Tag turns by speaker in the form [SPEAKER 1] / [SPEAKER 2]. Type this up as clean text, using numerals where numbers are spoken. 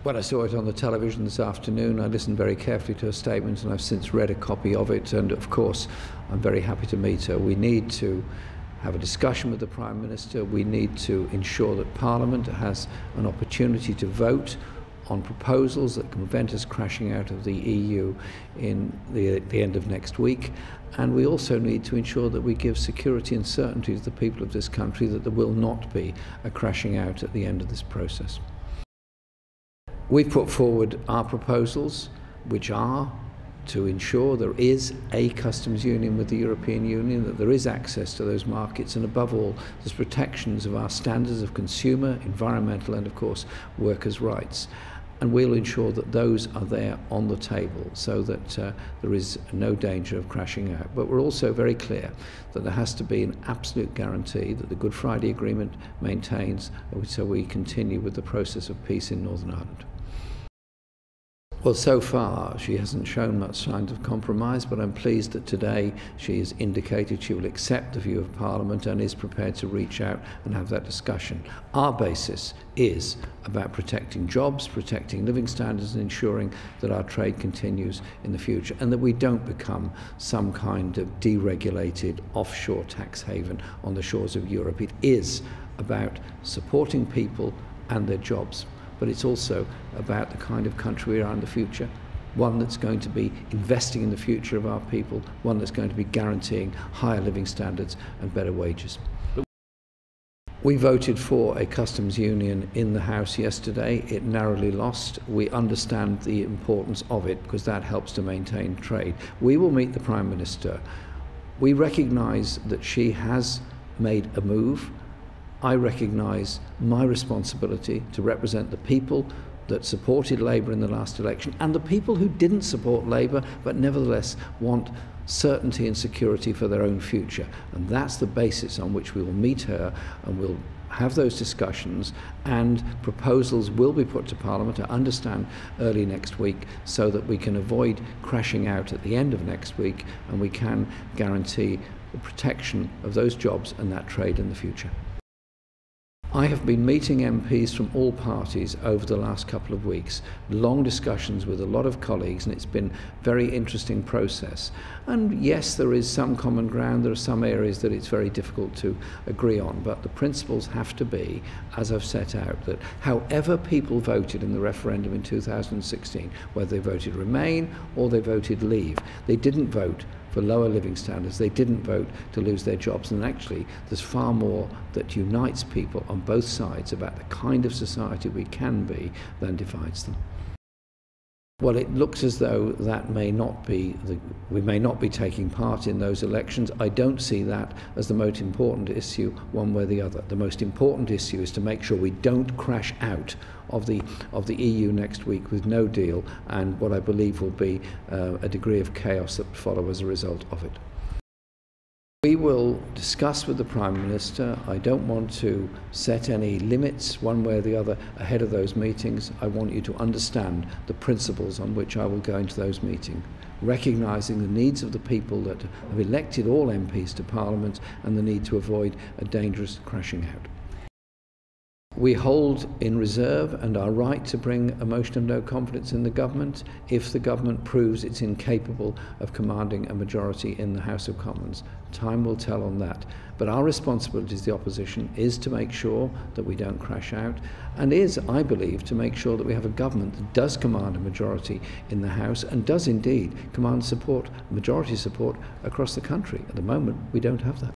[SPEAKER 1] When I saw it on the television this afternoon, I listened very carefully to her statement, and I've since read a copy of it, and of course I'm very happy to meet her. We need to have a discussion with the Prime Minister. We need to ensure that Parliament has an opportunity to vote on proposals that can prevent us crashing out of the EU in the end of next week. And we also need to ensure that we give security and certainty to the people of this country that there will not be a crashing out at the end of this process. We've put forward our proposals, which are to ensure there is a customs union with the European Union, that there is access to those markets, and above all, there's protections of our standards of consumer, environmental and of course workers' rights. And we'll ensure that those are there on the table so that there is no danger of crashing out. But we're also very clear that there has to be an absolute guarantee that the Good Friday Agreement maintains, so we continue with the process of peace in Northern Ireland. Well, so far she hasn't shown much signs of compromise, but I'm pleased that today she has indicated she will accept the view of Parliament and is prepared to reach out and have that discussion. Our basis is about protecting jobs, protecting living standards, and ensuring that our trade continues in the future and that we don't become some kind of deregulated offshore tax haven on the shores of Europe. It is about supporting people and their jobs, but it's also about the kind of country we are in the future, one that's going to be investing in the future of our people, one that's going to be guaranteeing higher living standards and better wages. We voted for a customs union in the House yesterday. It narrowly lost. We understand the importance of it because that helps to maintain trade. We will meet the Prime Minister. We recognise that she has made a move. I recognise my responsibility to represent the people that supported Labour in the last election and the people who didn't support Labour but nevertheless want certainty and security for their own future. And that's the basis on which we will meet her, and we'll have those discussions, and proposals will be put to Parliament to understand early next week so that we can avoid crashing out at the end of next week and we can guarantee the protection of those jobs and that trade in the future. I have been meeting MPs from all parties over the last couple of weeks, long discussions with a lot of colleagues, and it's been a very interesting process. And yes, there is some common ground, there are some areas that it's very difficult to agree on, but the principles have to be, as I've set out, that however people voted in the referendum in 2016, whether they voted Remain or they voted Leave, they didn't vote for lower living standards, they didn't vote to lose their jobs, and actually there's far more that unites people on both sides about the kind of society we can be than divides them. Well, it looks as though that may not be we may not be taking part in those elections. I don't see that as the most important issue one way or the other. The most important issue is to make sure we don't crash out of the EU next week with no deal and what I believe will be a degree of chaos that will follow as a result of it. We will discuss with the Prime Minister. I don't want to set any limits one way or the other ahead of those meetings. I want you to understand the principles on which I will go into those meetings, recognising the needs of the people that have elected all MPs to Parliament and the need to avoid a dangerous crashing out. We hold in reserve and our right to bring a motion of no confidence in the government if the government proves it's incapable of commanding a majority in the House of Commons. Time will tell on that. But our responsibility as the opposition is to make sure that we don't crash out, and is, I believe, to make sure that we have a government that does command a majority in the House and does indeed command support, majority support across the country. At the moment, we don't have that.